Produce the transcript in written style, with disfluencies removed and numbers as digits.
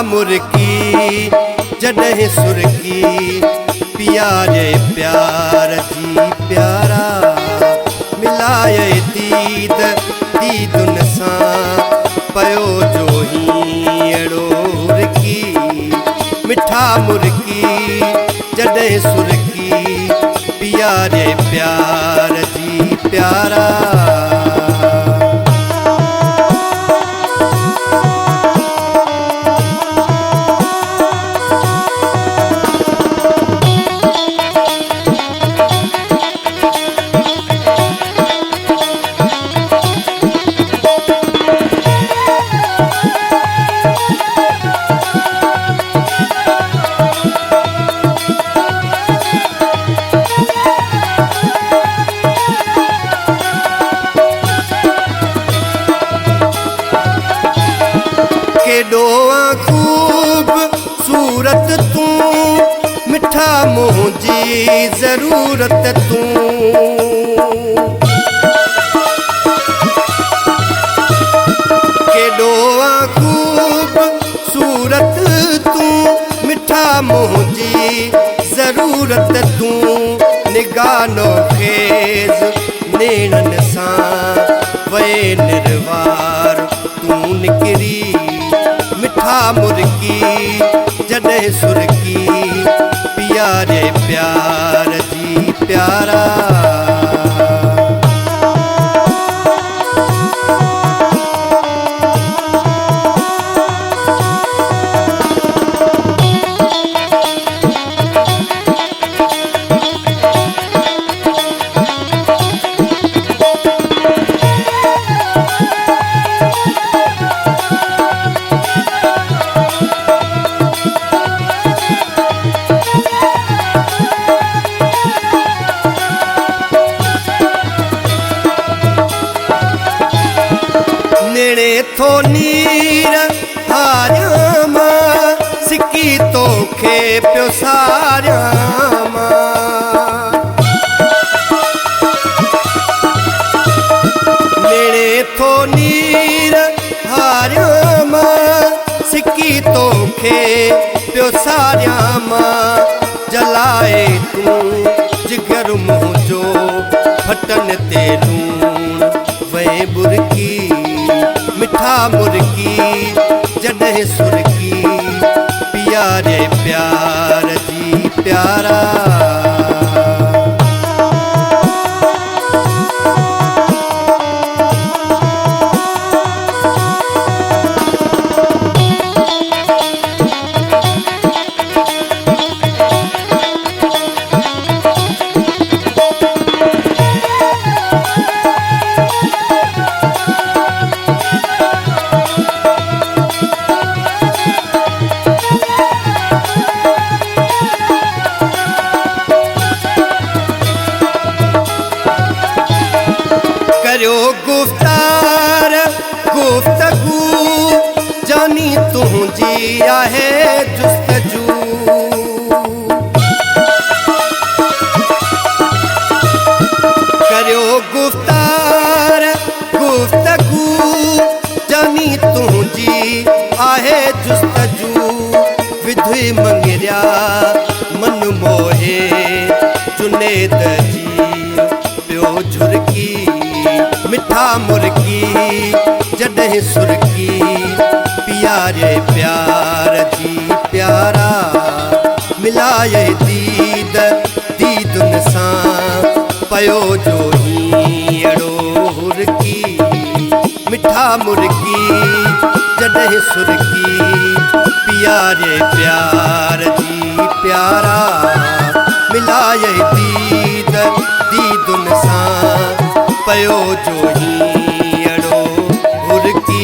मुर्की जॾहिं सुरकी पियारे प्यार जी प्यारा मिलाए दीद दीदुन सां पयो जो हीअड़ो रुकी मिठा मुर्की जॾहिं सुरकी पियारे प्यार जी प्यारा केॾो खूब सूरत तूं मिठा मुंहिंजी ज़रूरत तूं केॾो खूब सूरत तूं मिठा मुंहिंजी ज़रूरत तूं निगानो खेज़ नेणनि सां वए निर्वार तूं निकिरी मिठा मुर्की जॾहिं सुरकी पियारे प्यार जी प्यारा नेणे थो नीर हारियां मां सिकी तोखे पियो सारियां मां नेणे थो नीर हारियां मां सिकी तोखे पियो सारियां मां जलाए तूं जिगर मुंहिंजो फटन ते लूण वए बुरकी मिठा मुर्की जॾहिं सुरकी पियारे प्यार जी प्यारा करियो गुफ्तार गुफ्तगू जानी तुंहिंजी आहे जुस्तजू करियो गुफ्तार गुफ्तगू जानी तुंहिंजी आहे जुस्तजू विधि मंगरिया मन मोहे जुनेद जी पियो झुरकी मिठा मुर्की जॾहिं सुरकी पियारे प्यार जी प्यारा मिलाए दीद दीदुन सां पयो जो हीअड़ो हुरकी मिठा मुर्की जॾहिं सुरकी पियारे प्यार जी प्यारा मिलाए दीद दीदुन सां पयो जो हीअड़ो हुरकी